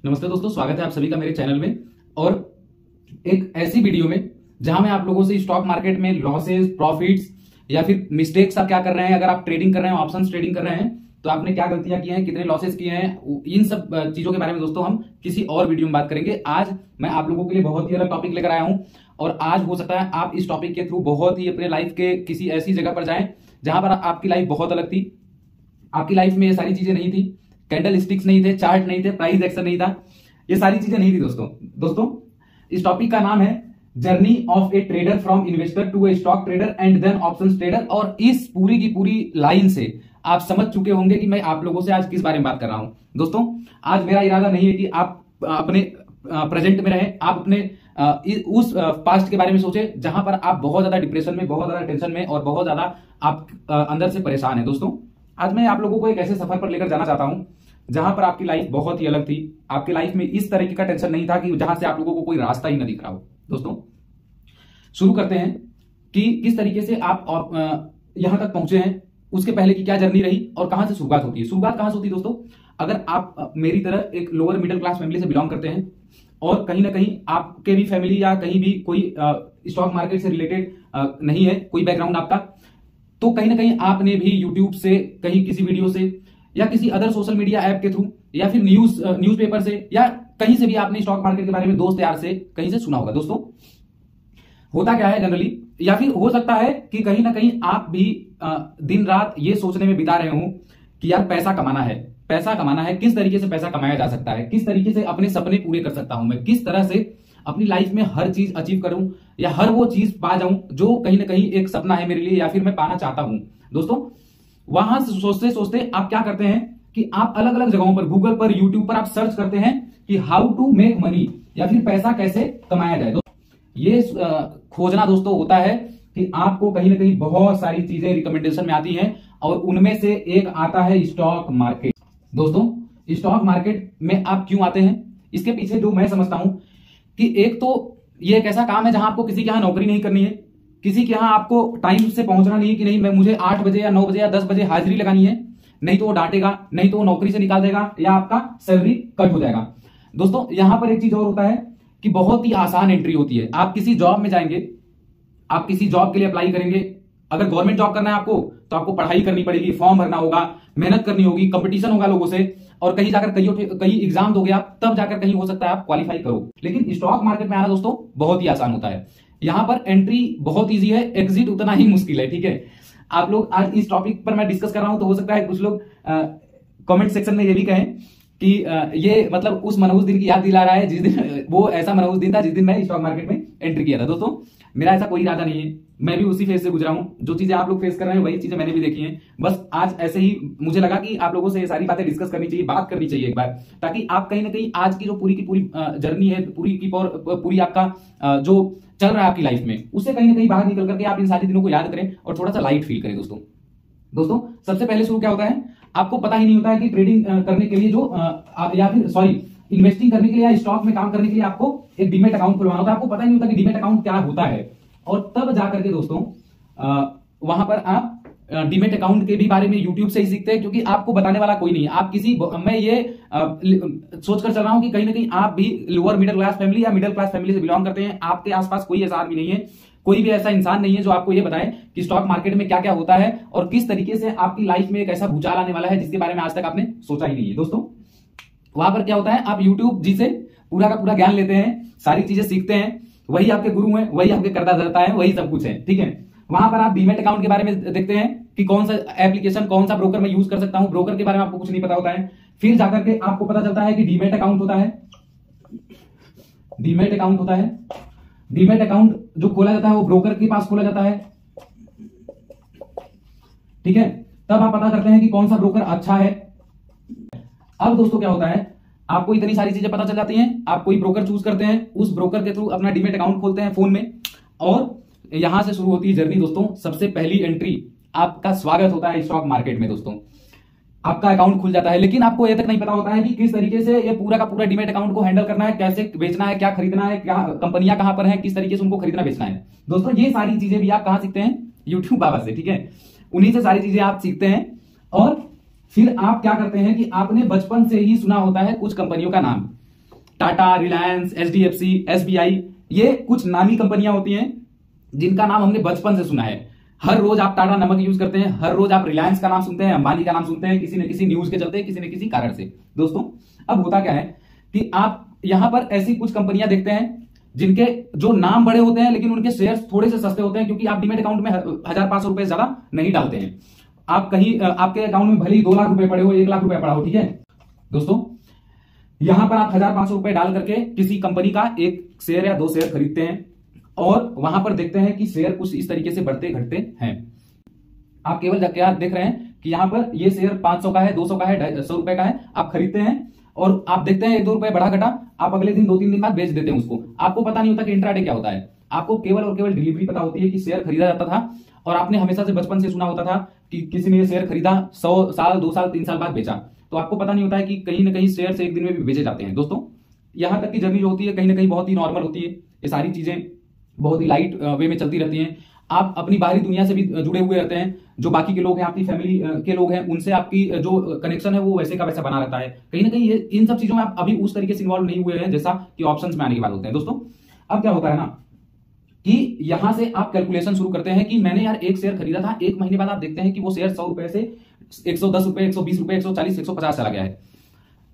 नमस्ते दोस्तों, स्वागत है आप सभी का मेरे चैनल में और एक ऐसी वीडियो में जहां मैं आप लोगों से स्टॉक मार्केट में लॉसेस, प्रॉफिट्स या फिर मिस्टेक्स आप क्या कर रहे हैं। अगर आप ट्रेडिंग कर रहे हैं, ऑप्शंस ट्रेडिंग कर रहे हैं, तो आपने क्या गलतियां की हैं, कितने लॉसेस किए हैं, इन सब चीजों के बारे में दोस्तों हम किसी और वीडियो में बात करेंगे। आज मैं आप लोगों के लिए बहुत ही अलग टॉपिक लेकर आया हूं और आज हो सकता है आप इस टॉपिक के थ्रू बहुत ही अपने लाइफ के किसी ऐसी जगह पर जाएं जहां पर आपकी लाइफ बहुत अलग थी। आपकी लाइफ में ये सारी चीजें नहीं थी, कैंडल स्टिक्स नहीं थे, चार्ट नहीं थे, प्राइस एक्शन नहीं था, ये सारी चीजें नहीं थी दोस्तों इस टॉपिक का नाम है journey of a trader from investor to a stock trader and then options trader. और इस पूरी की पूरी लाइन से आप समझ चुके होंगे कि मैं आप लोगों से आज किस बारे में बात कर रहा हूं। दोस्तों, आज मेरा इरादा नहीं है कि आप अपने प्रेजेंट में रहें, आप अपने उस पास्ट के बारे में सोचें जहां पर आप बहुत ज्यादा डिप्रेशन में, बहुत ज्यादा टेंशन में और बहुत ज्यादा आप अंदर से परेशान हैं। दोस्तों, आज मैं आप लोगों को एक ऐसे सफर पर लेकर जाना चाहता हूं जहां पर आपकी लाइफ बहुत ही अलग थी। आपकी लाइफ में इस तरीके का टेंशन नहीं था कि जहां से आप लोगों को कोई रास्ता ही न दिख रहा हो। दोस्तों, शुरू करते हैं कि किस तरीके से आप यहां तक पहुंचे हैं, उसके पहले की क्या जर्नी रही और कहां से शुरुआत होती है। शुरुआत कहां से होती है दोस्तों? अगर आप मेरी तरह एक लोअर मिडिल क्लास फैमिली से बिलोंग करते हैं और कहीं ना कहीं आपके भी फैमिली या कहीं भी कोई स्टॉक मार्केट से रिलेटेड नहीं है, कोई बैकग्राउंड आपका, तो कहीं ना कहीं आपने भी यूट्यूब से, कहीं किसी वीडियो से या किसी अदर सोशल मीडिया ऐप के थ्रू या फिर न्यूज़पेपर से या कहीं से भी आपने स्टॉक मार्केट के बारे में दोस्त यार से कहीं से सुना होगा। दोस्तों, होता क्या है जनरली, या फिर हो सकता है कि कहीं ना कहीं आप भी दिन रात ये सोचने में बिता रहे हो कि यार पैसा कमाना है, किस तरीके से पैसा कमाया जा सकता है, किस तरीके से अपने सपने पूरे कर सकता हूं मैं, किस तरह से अपनी लाइफ में हर चीज अचीव करूं या हर वो चीज पा जाऊं जो कहीं ना कहीं एक सपना है मेरे लिए या फिर मैं पाना चाहता हूं। दोस्तों, वहां से सोचते सोचते आप क्या करते हैं कि आप अलग अलग जगहों पर, गूगल पर, यूट्यूब पर आप सर्च करते हैं कि हाउ टू मेक मनी या फिर पैसा कैसे कमाया जाए। ये खोजना दोस्तों होता है कि आपको कहीं ना कहीं बहुत सारी चीजें रिकमेंडेशन में आती हैं और उनमें से एक आता है स्टॉक मार्केट। दोस्तों, स्टॉक मार्केट में आप क्यों आते हैं, इसके पीछे जो मैं समझता हूं कि एक तो ये एक ऐसा काम है जहां आपको किसी के यहां नौकरी नहीं करनी है, किसी के यहां आपको टाइम से पहुंचना नहीं है कि नहीं मुझे 8 बजे या 9 बजे या 10 बजे हाजिरी लगानी है, नहीं तो वो डांटेगा, नहीं तो वो नौकरी से निकाल देगा या आपका सैलरी कट हो जाएगा। दोस्तों, यहां पर एक चीज और होता है कि बहुत ही आसान एंट्री होती है। आप किसी जॉब में जाएंगे, आप किसी जॉब के लिए अप्लाई करेंगे, अगर गवर्नमेंट जॉब करना है आपको तो आपको पढ़ाई करनी पड़ेगी, फॉर्म भरना होगा, मेहनत करनी होगी, कंपटीशन होगा लोगों से और कहीं जाकर कई एग्जाम दोगे आप, तब जाकर कहीं हो सकता है आप क्वालिफाई करो। लेकिन स्टॉक मार्केट में आना दोस्तों बहुत ही आसान होता है। यहां पर एंट्री बहुत ईजी है, एग्जिट उतना ही मुश्किल है। ठीक है, आप लोग आज इस टॉपिक पर मैं डिस्कस कर रहा हूं तो हो सकता है कुछ लोग कमेंट सेक्शन में ये भी कहें कि ये मतलब उस मनहूस दिन की याद दिला रहा है जिस दिन वो ऐसा मनहूस दिन था जिस दिन मैं स्टॉक मार्केट में एंट्री किया था। दोस्तों, मेरा ऐसा कोई इरादा नहीं है, मैं भी उसी फेज से गुजरा हूं, जो चीजें आप लोग फेस कर रहे हैं वही चीजें मैंने भी देखी हैं। बस आज ऐसे ही मुझे लगा कि आप लोगों से ये सारी बातें डिस्कस करनी चाहिए, बात करनी चाहिए एक बार, ताकि आप कहीं ना कहीं आज की जो पूरी की पूरी जर्नी है, पूरी आपका जो चल रहा है आपकी लाइफ में, उससे कहीं ना कहीं बाहर निकल करके आप इन सारी दिनों को याद करें और थोड़ा सा लाइट फील करें। दोस्तों, सबसे पहले शुरू क्या होता है, आपको पता ही नहीं होता है कि ट्रेडिंग करने के लिए इन्वेस्टिंग करने के लिए या स्टॉक में काम करने के लिए आपको एक डीमेट अकाउंट खुलवाना होता है। आपको पता ही नहीं होता कि डीमेट अकाउंट क्या होता है और तब जाकर के दोस्तों वहां पर आप डीमेट अकाउंट के भी बारे में यूट्यूब से ही सीखते हैं, क्योंकि आपको बताने वाला कोई नहीं है। मैं ये सोचकर चल रहा हूं कि कहीं ना कहीं आप भी लोअर मिडिल क्लास फैमिली या मिडिल क्लास फैमिली से बिलोंग करते हैं, आपके आसपास कोई ऐसा आदमी नहीं है, कोई भी ऐसा इंसान नहीं है जो आपको ये बताए कि स्टॉक मार्केट में क्या क्या होता है और किस तरीके से आपकी लाइफ में एक ऐसा भूचाल आने वाला है जिसके बारे में आज तक आपने सोचा ही नहीं है। दोस्तों, वहां पर क्या होता है, आप यूट्यूब जी से पूरा का पूरा ज्ञान लेते हैं, सारी चीजें सीखते हैं, वही आपके गुरु हैं, वही आपके करता धरता है, वही सब कुछ है। ठीक है, वहां पर आप डीमेट अकाउंट के बारे में देखते हैं कि कौन सा एप्लीकेशन, कौन सा ब्रोकर मैं यूज कर सकता हूं, ब्रोकर के बारे में आपको कुछ नहीं पता होता है। फिर जाकर के आपको पता चलता है कि डीमेट अकाउंट होता है, डीमेट अकाउंट जो खोला जाता है वो ब्रोकर के पास खोला जाता है। ठीक है, तब आप पता करते हैं कि कौन सा ब्रोकर अच्छा है। अब दोस्तों क्या होता है, आपको इतनी सारी चीजें पता चल जाती हैं, आप कोई ब्रोकर चूज करते हैं, उस ब्रोकर के थ्रू अपना डीमेट अकाउंट खोलते हैं फोन में और यहां से शुरू होती है जर्नी। दोस्तों, सबसे पहली एंट्री, आपका स्वागत होता है स्टॉक मार्केट में। दोस्तों, आपका अकाउंट खुल जाता है, लेकिन आपको यह तक नहीं पता होता है कि किस तरीके से ये पूरा का पूरा डीमेट अकाउंट को हैंडल करना है, कैसे बेचना है, क्या खरीदना है, क्या कंपनियां कहां पर हैं, किस तरीके से उनको खरीदना बेचना है। दोस्तों, ये सारी चीजें भी आप कहां सीखते हैं, यूट्यूब बाबा से। ठीक है, उन्हीं से सारी चीजें आप सीखते हैं और फिर आप क्या करते हैं कि आपने बचपन से ही सुना होता है कुछ कंपनियों का नाम, टाटा, रिलायंस, एचडीएफसी, एसबीआई, ये कुछ नामी कंपनियां होती हैं जिनका नाम हमने बचपन से सुना है। हर रोज आप टाटा नमक यूज करते हैं, हर रोज आप रिलायंस का नाम सुनते हैं, अंबानी का नाम सुनते हैं, किसी न किसी न्यूज के चलते, किसी न किसी कारण से। दोस्तों अब होता क्या है कि आप यहां पर ऐसी कुछ कंपनियां देखते हैं जिनके जो नाम बड़े होते हैं लेकिन उनके शेयर्स थोड़े से सस्ते होते हैं, क्योंकि आप डीमेट अकाउंट में 1,500 रुपए ज्यादा नहीं डालते हैं। आप कहीं आपके अकाउंट में भले ही 2 लाख रुपए पड़े हो, 1 लाख रुपए पड़ा हो, ठीक है दोस्तों, यहां पर आप 1,500 रुपए डाल करके किसी कंपनी का एक शेयर या 2 शेयर खरीदते हैं और वहां पर देखते हैं कि शेयर कुछ इस तरीके से बढ़ते घटते हैं। आप केवल क्या देख रहे हैं कि यहां पर ये शेयर 500 का है, 200 का है, 100 रुपए का है, आप खरीदते हैं और आप देखते हैं 1-2 रुपए बढ़ा घटा, आप अगले दिन 2-3 दिन बाद बेच देते हैं उसको। आपको पता नहीं होता कि इंट्राडे क्या होता है, आपको केवल और केवल डिलीवरी पता होती है कि शेयर खरीदा जाता था और आपने हमेशा से बचपन से सुना होता था कि किसी ने ये शेयर खरीदा, 100 साल, 2 साल, 3 साल बाद बेचा। तो आपको पता नहीं होता है कि कहीं ना कहीं शेयर से एक दिन में भी बेचे जाते हैं। दोस्तों यहां तक की जर्नी जो होती है कहीं ना कहीं बहुत ही नॉर्मल होती है, ये सारी चीजें बहुत ही लाइट वे में चलती रहती हैं। आप अपनी बाहरी दुनिया से भी जुड़े हुए रहते हैं, जो बाकी के लोग हैं, आपकी फैमिली के लोग हैं, उनसे आपकी जो कनेक्शन है वो वैसे का वैसा बना रहता है। कहीं ना कहीं इन सब चीजों में आप अभी उस तरीके से इन्वॉल्व नहीं हुए हैं जैसा कि ऑप्शंस में आने की बात होते हैं। दोस्तों अब क्या होता है ना कि यहां से आप कैलकुलेशन शुरू करते हैं कि मैंने यार एक शेयर खरीदा था, 1 महीने बाद आप देखते हैं कि वो शेयर 100 रुपए से 110 रुपए, 120 रुपए, 140, 150 चला गया है।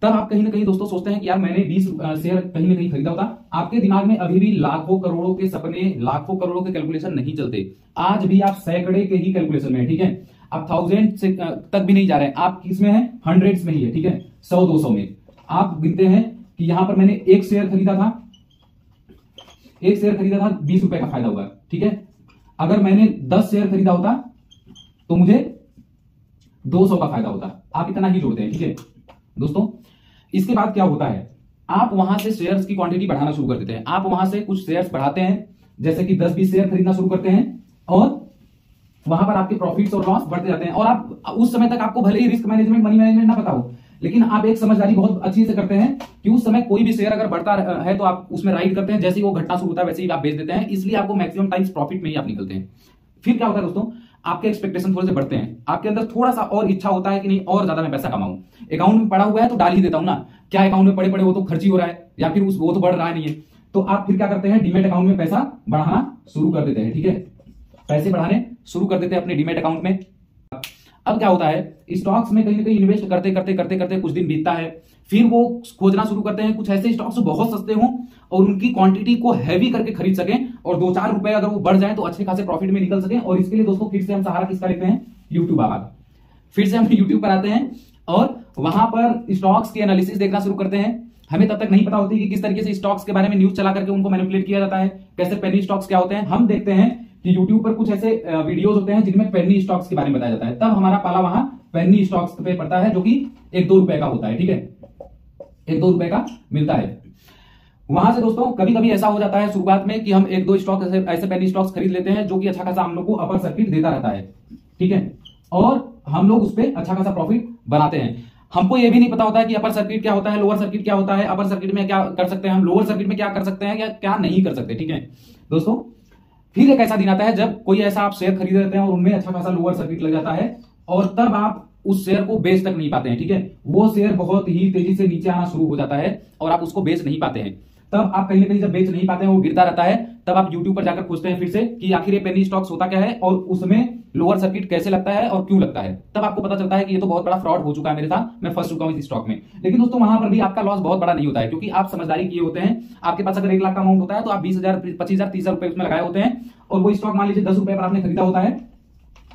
तब आप कहीं ना कहीं दोस्तों सोचते हैं कि यार मैंने 20 शेयर कहीं ना कहीं खरीदा होता। आपके दिमाग में अभी भी लाखों करोड़ों के सपने, लाखों करोड़ों के कैलकुलेशन नहीं चलते। आज भी आप सैकड़े के ही कैलकुलेशन में है, ठीक है, आप 1000 से तक भी नहीं जा रहे हैं, आप किसमें है, हंड्रेड्स में ही है, ठीक है, 100-200 में। आप गिनते हैं कि यहां पर मैंने एक शेयर खरीदा था, 20 रुपए का फायदा हुआ, ठीक है। अगर मैंने 10 शेयर खरीदा होता तो मुझे 200 का फायदा होता। आप इतना ही जोड़ते हैं, ठीक है दोस्तों। इसके बाद क्या होता है, आप वहां से शेयर्स की क्वांटिटी बढ़ाना शुरू कर देते हैं। आप वहां से कुछ शेयर्स बढ़ाते हैं, जैसे कि 10-20 शेयर खरीदना शुरू करते हैं और वहां पर आपके प्रॉफिट्स और लॉस बढ़ते जाते हैं। और आप उस समय तक आपको भले ही रिस्क मैनेजमेंट, मनी मैनेजमेंट ना पता हो, लेकिन आप एक समझदारी बहुत अच्छी से करते हैं कि उस समय कोई भी शेयर अगर बढ़ता है तो आप उसमें राइड करते हैं, जैसे ही वो घटना शुरू होता है वैसे ही आप बेच देते हैं। इसलिए आपको मैक्सिमम टाइम्स प्रॉफिट में ही आप निकलते हैं। फिर क्या होता है दोस्तों, आपके एक्सपेक्टेशन थोड़े से बढ़ते हैं, आपके अंदर थोड़ा सा और इच्छा होता है कि नहीं और ज्यादा मैं पैसा कमाऊं। अकाउंट में पड़ा हुआ है तो डाल ही देता हूं ना, क्या अकाउंट में पड़े पड़े वो तो खर्च ही हो रहा है, या फिर वो तो बढ़ रहा है नहीं है। तो आप फिर क्या करते हैं, डीमेट अकाउंट में पैसा बढ़ाना शुरू कर देते हैं, ठीक है, पैसे बढ़ाने शुरू कर देते हैं अपने डीमेट अकाउंट में। अब क्या होता है, स्टॉक्स में कहीं ना कहीं इन्वेस्ट करते करते करते करते कुछ दिन बीतता है, फिर वो खोजना शुरू करते हैं कुछ ऐसे स्टॉक्स जो बहुत सस्ते हों और उनकी क्वांटिटी को हैवी करके खरीद सकें और 2-4 रुपए अगर वो बढ़ जाए तो अच्छे खासे प्रॉफिट में निकल सकें। और इसके लिए दोस्तों फिर से हम सहारा किसका लेते हैं, यूट्यूब। आवाज फिर से हम यूट्यूब पर आते हैं और वहां पर स्टॉक्स की एनालिसिस देखना शुरू करते हैं। हमें तब तक नहीं पता होती कि किस तरीके से स्टॉक्स के बारे में न्यूज चला करके उनको मैनिपुलेट किया जाता है, कैसे पेनी स्टॉक्स क्या होते हैं। हम देखते हैं कि यूट्यूब पर कुछ ऐसे वीडियोस होते हैं जिनमें पेनी स्टॉक्स के बारे में बताया जाता है, तब हमारा पाला वहां पेनी स्टॉक्स पे पड़ता है, जो कि 1-2 रुपए का होता है, ठीक है, 1-2 रुपए का मिलता है। वहां से दोस्तों कभी कभी ऐसा हो जाता है शुरुआत में कि हम 1-2 स्टॉक ऐसे पेनी स्टॉक्स खरीद लेते हैं जो कि अच्छा खासा हम लोग को अपर सर्किट देता रहता है, ठीक है, और हम लोग उस पर अच्छा खासा प्रॉफिट बनाते हैं। हमको ये भी नहीं पता होता है कि अपर सर्किट क्या होता है, लोअर सर्किट क्या होता है, अपर सर्किट में क्या कर सकते हैं हम, लोअर सर्किट में क्या कर सकते हैं, क्या नहीं कर सकते, ठीक है दोस्तों। फिर एक ऐसा दिन आता है जब कोई ऐसा आप शेयर खरीद लेते हैं और उनमें अच्छा खासा लोअर सर्किट लग जाता है और तब आप उस शेयर को बेच तक नहीं पाते हैं, ठीक है, वो शेयर बहुत ही तेजी से नीचे आना शुरू हो जाता है और आप उसको बेच नहीं पाते हैं। तब आप कहीं ना कहीं जब बेच नहीं पाते हैं, वो गिरता रहता है, तब आप यूट्यूब पर जाकर पूछते हैं फिर से कि आखिर ये पेनी स्टॉक्स होता क्या है और उसमें लोअर सर्किट कैसे लगता है और क्यों लगता है। तब आपको पता चलता है कि ये तो बहुत बड़ा फ्रॉड हो चुका है मेरे साथ, मैं फंस चुका हूं इस स्टॉक में। लेकिन दोस्तों वहां पर भी आपका लॉस बहुत बड़ा नहीं होता है, क्योंकि आप समझदारी किए होते हैं। आपके पास अगर 1 लाख का अमाउंट होता है तो आप 20,000, 25,000, 30,000 रुपए उसमें लगाए होते हैं और वो स्टॉक मान लीजिए 10 रुपए पर आपने खरीदा होता है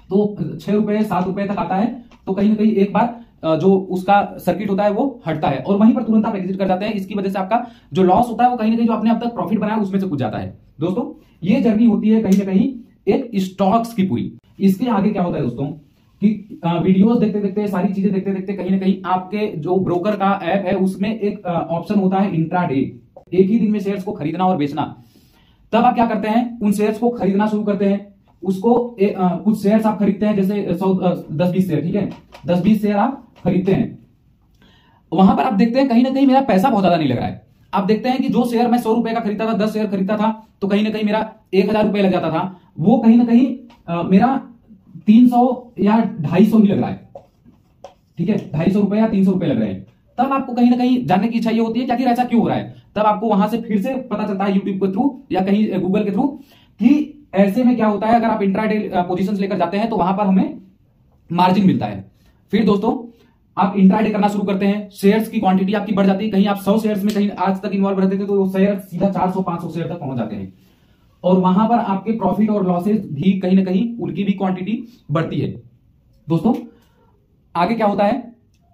तो 6 रुपए 7 रुपए तक आता है, तो कहीं ना कहीं एक बार जो उसका सर्किट होता है वो हटता है और वहीं पर तुरंत आप एग्जिट कर जाते हैं। इसकी वजह से आपका जो लॉस होता है वो कहीं ना कहीं जो आपने अब तक प्रॉफिट बनाया उसमें से कुछ जाता है। दोस्तों ये जर्नी होती है कहीं ना कहीं एक स्टॉक्स की पूरी। इसके आगे क्या होता है दोस्तों कि वीडियोस देखते देखते, सारी चीजें देखते देखते कहीं ना कहीं आपके जो ब्रोकर का ऐप है उसमें एक ऑप्शन होता है इंट्राडे, एक ही दिन में शेयर्स को खरीदना और बेचना। तब आप क्या करते हैं, उन शेयर्स को खरीदना शुरू करते हैं। उसको कुछ शेयर्स आप खरीदते हैं, जैसे 10-20 शेयर, ठीक है, 10-20 शेयर आप खरीदते हैं। वहां पर आप देखते हैं कहीं ना कहीं मेरा पैसा बहुत ज्यादा नहीं लग रहा है। आप देखते हैं कि जो शेयर मैं 100 रुपए का खरीदता था, 10 शेयर खरीदता था, तो कहीं ना कहीं मेरा 1,000 रुपए लग जाता था, वो कहीं ना कहीं मेरा 300 या 250 ही लग रहा है, ठीक है, 250 रुपए या 300 रुपए लग रहे हैं। तब आपको कहीं ना कहीं जानने की इच्छा ये होती है कि आखिर ऐसा क्यों हो रहा है। तब आपको वहां से फिर से पता चलता है यूट्यूब के थ्रू या कहीं गूगल के थ्रू कि ऐसे में क्या होता है, अगर आप इंट्राडे पोजीशंस लेकर जाते हैं तो वहां पर हमें मार्जिन मिलता है। फिर दोस्तों आप इंट्राडे करना शुरू करते हैं, शेयर्स की क्वांटिटी आपकी बढ़ जाती है। कहीं आप 100 शेयर्स में कहीं आज तक इन्वॉल्व रहते थे तो वो शेयर सीधा 400-500 शेयर तक पहुंच जाते हैं, और वहां पर आपके प्रॉफिट और लॉसेज भी कहीं ना कहीं उनकी भी क्वांटिटी बढ़ती है। दोस्तों आगे क्या होता है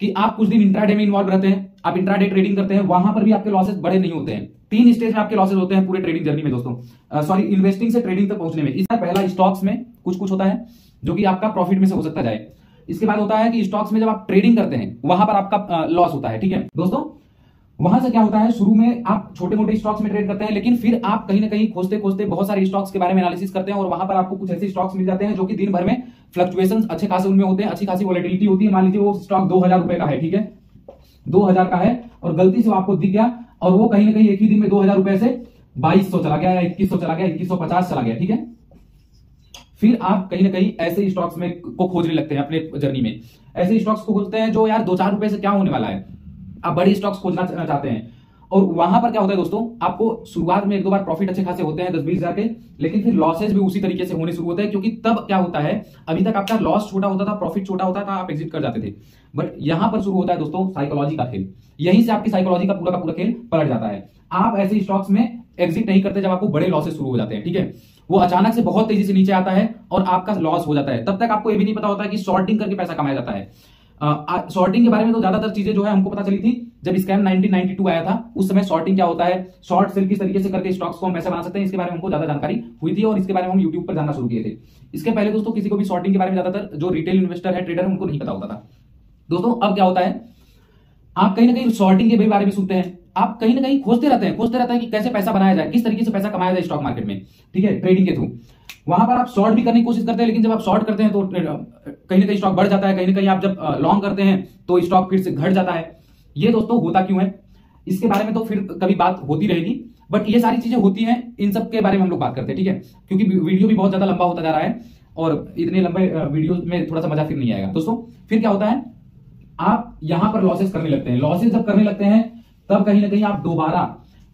कि आप कुछ दिन इंट्राडे में इन्वॉल्व रहते हैं, आप इंट्राडे ट्रेडिंग करते हैं, वहां पर भी आपके लॉसेज बड़े नहीं होते हैं। 3 स्टेज में आपके लॉसेज होते हैं पूरे ट्रेडिंग जर्नी में दोस्तों, सॉरी इन्वेस्टिंग से ट्रेडिंग तक पहुंचने में। इसका पहला स्टॉक्स में कुछ होता है जो कि आपका प्रॉफिट में से हो सकता जाए। इसके बाद होता है कि स्टॉक्स में जब आप ट्रेडिंग करते हैं वहां पर आपका लॉस होता है, ठीक है दोस्तों। वहां से क्या होता है, शुरू में आप छोटे मोटे स्टॉक्स में ट्रेड करते हैं, लेकिन फिर आप कहीं ना कहीं खोजते खोजते बहुत सारे स्टॉक्स के बारे में एनालिसिस करते हैं, और वहां पर आपको कुछ ऐसे स्टॉक्स मिल जाते हैं जो कि दिन भर में फ्लक्चुएशंस अच्छे खासे उनमें होते हैं, अच्छी खासी वॉलेटिलिटी होती है। मान लीजिए वो स्टॉक 2000 रुपए का है, ठीक है, 2000 का है, और गलती से आपको दिख गया और वो कहीं ना कहीं एक ही दिन में 2000 रुपए से 2200 चला गया या 2100 चला गया, 2150 चला गया, ठीक है। फिर आप कहीं ना कहीं ऐसे स्टॉक्स में को खोजने लगते हैं अपने जर्नी में। ऐसे स्टॉक्स को खोजते हैं जो यार 2-4 रुपए से क्या होने वाला है, आप बड़े स्टॉक्स खोजना चाहते हैं। और वहां पर क्या होता है दोस्तों, आपको शुरुआत में 1-2 बार प्रॉफिट अच्छे खासे होते हैं 10-20 हजार के, लेकिन फिर लॉसेज भी उसी तरीके से होने शुरू होते हैं, क्योंकि तब क्या होता है, अभी तक आपका लॉस छोटा होता था, प्रॉफिट छोटा होता था, आप एग्जिट कर जाते थे। बट यहां पर शुरू होता है दोस्तों साइकोलॉजी का खेल। यहीं से आपकी साइकोलॉजी का पूरा खेल पलट जाता है। आप ऐसे स्टॉक्स में एग्जिट नहीं करते जब आपको बड़े लॉसेस शुरू हो जाते हैं, ठीक है। वो अचानक से बहुत तेजी से नीचे आता है और आपका लॉस हो जाता है। तब तक आपको ये भी नहीं पता होता है कि शॉर्टिंग करके पैसा कमाया जाता है। शॉर्टिंग के बारे में तो ज्यादातर चीजें जो है हमको पता चली थी जब स्कैम 1992 आया था, उस समय शॉर्टिंग क्या होता है, शॉर्ट सेल किस तरीके से करके स्टॉक्स को हम पैसा बना सकते हैं, इसके बारे में हमको ज्यादा जानकारी हुई थी और इसके बारे में हम यूट्यूब पर जानना शुरू किए थे। इसके पहले दोस्तों किसी को भी शॉर्टिंग के बारे में ज्यादातर जो रिटेल इन्वेस्टर है, ट्रेडर, उनको नहीं पता होता था। दोस्तों अब क्या होता है, आप कहीं ना कहीं शॉर्टिंग के बारे में सुनते हैं, आप कहीं ना कहीं खोजते रहते हैं कि कैसे पैसा बनाया जाए, किस तरीके से पैसा कमाया जाए स्टॉक मार्केट में, ठीक है, ट्रेडिंग के थ्रू। वहां पर आप शॉर्ट भी करने की कोशिश करते हैं, लेकिन जब आप शॉर्ट करते हैं तो कहीं ना कहीं स्टॉक बढ़ जाता है, कहीं ना कहीं आप जब लॉन्ग करते हैं तो स्टॉक फिर से घट जाता है। ये दोस्तों होता क्यों है, इसके बारे में तो फिर कभी बात होती रहेगी, बट ये सारी चीजें होती हैं, इन सब के बारे में हम लोग बात करते हैं, ठीक है, क्योंकि वीडियो भी बहुत ज्यादा लंबा होता जा रहा है और इतने लंबे वीडियो में थोड़ा सा मजा फिर नहीं आएगा। दोस्तों फिर क्या होता है, आप यहां पर लॉसेस करने लगते हैं। लॉसेस जब करने लगते हैं तब कहीं ना कहीं आप दोबारा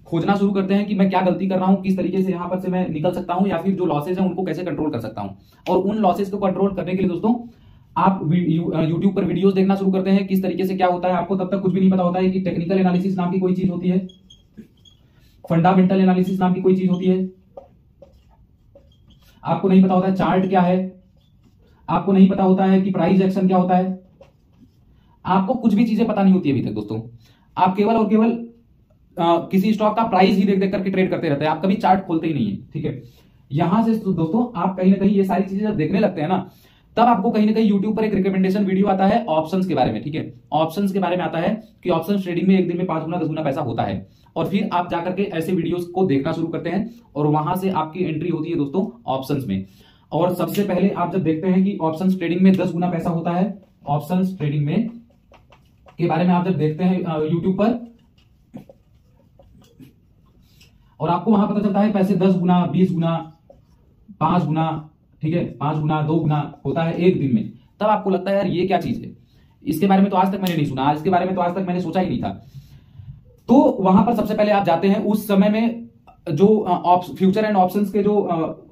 खोजना शुरू करते हैं कि मैं क्या गलती कर रहा हूं, किस तरीके से यहां पर से मैं निकल सकता हूं, या फिर जो लॉसेस हैं उनको कैसे कंट्रोल कर सकता हूं। और उन लॉसेस को कंट्रोल करने के लिए दोस्तों आप यूट्यूब पर वीडियोस देखना शुरू करते हैं, किस तरीके से क्या होता है। आपको तब तक कुछ भी नहीं पता होता है कि टेक्निकल एनालिसिस नाम की कोई चीज होती है, फंडामेंटल एनालिसिस नाम की कोई चीज होती है, आपको नहीं पता होता है चार्ट क्या है, आपको नहीं पता होता है कि प्राइस एक्शन क्या होता है, आपको कुछ भी चीजें पता नहीं होती अभी तक दोस्तों। आप केवल और केवल किसी स्टॉक का प्राइस ही देख देख करके ट्रेड करते रहते हैं, आप कभी चार्ट खोलते ही नहीं है, ठीक है। यहां से दोस्तों आप कहीं ना कहीं ये सारी चीजें जब देखने लगते हैं ना, तब आपको कहीं ना कहीं यूट्यूब पर एक रिकमेंडेशन वीडियो आता है ऑप्शंस के बारे में, ठीक है। ऑप्शंस के बारे में आता है कि ऑप्शंस ट्रेडिंग में एक दिन में 5 गुना 10 गुना पैसा होता है, और फिर आप जाकर के ऐसे वीडियोस को देखना शुरू करते हैं और वहां से आपकी एंट्री होती है दोस्तों ऑप्शंस में। और सबसे पहले आप जब देखते हैं कि ऑप्शंस ट्रेडिंग में 10 गुना पैसा होता है, ऑप्शंस ट्रेडिंग में के बारे में आप जब देखते हैं यूट्यूब पर, और आपको वहां पता चलता है पैसे 10 गुना 20 गुना 5 गुना, ठीक है, 5 गुना 2 गुना होता है एक दिन में, तब आपको लगता है यार ये क्या चीज है, इसके बारे में तो आज तक मैंने नहीं सुना, इसके बारे में तो आज तक मैंने सोचा ही नहीं था। तो वहां पर सबसे पहले आप जाते हैं, उस समय में जो फ्यूचर एंड ऑप्शंस के जो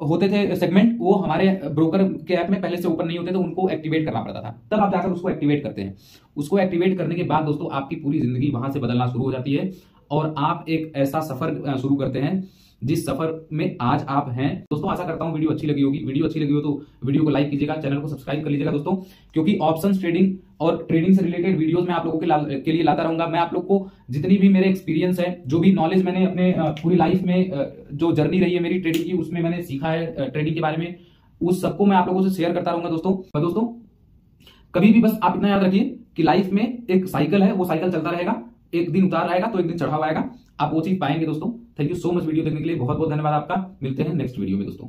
होते थे सेगमेंट, वो हमारे ब्रोकर के ऐप में पहले से ओपन नहीं होते थे, उनको एक्टिवेट करना पड़ता था। तब आप जाकर उसको एक्टिवेट करते हैं। उसको एक्टिवेट करने के बाद दोस्तों आपकी पूरी जिंदगी वहां से बदलना शुरू हो जाती है और आप एक ऐसा सफर शुरू करते हैं जिस सफर में आज आप हैं। दोस्तों आशा करता हूं वीडियो अच्छी लगी होगी। वीडियो अच्छी लगी हो तो वीडियो को लाइक कीजिएगा, चैनल को सब्सक्राइब कर लीजिएगा दोस्तों, क्योंकि ऑप्शंस ट्रेडिंग और ट्रेडिंग से रिलेटेड वीडियोस मैं आप लोगों के लिए लाता रहूंगा। मैं आप लोग को जितनी भी मेरे एक्सपीरियंस है, जो भी नॉलेज मैंने अपने पूरी लाइफ में जो जर्नी रही है मेरी ट्रेडिंग की, उसमें मैंने सीखा है ट्रेडिंग के बारे में, उस सबको मैं आप लोगों से शेयर करता रहूंगा दोस्तों। कभी भी बस आप इतना याद रखिए कि लाइफ में एक साइकिल है, वो साइकिल चलता रहेगा, एक दिन उतार आएगा तो एक दिन चढ़ाव आएगा, आप वो चीज पाएंगे दोस्तों। Thank you so much video देखने के लिए, बहुत बहुत धन्यवाद आपका। मिलते हैं नेक्स्ट वीडियो में दोस्तों।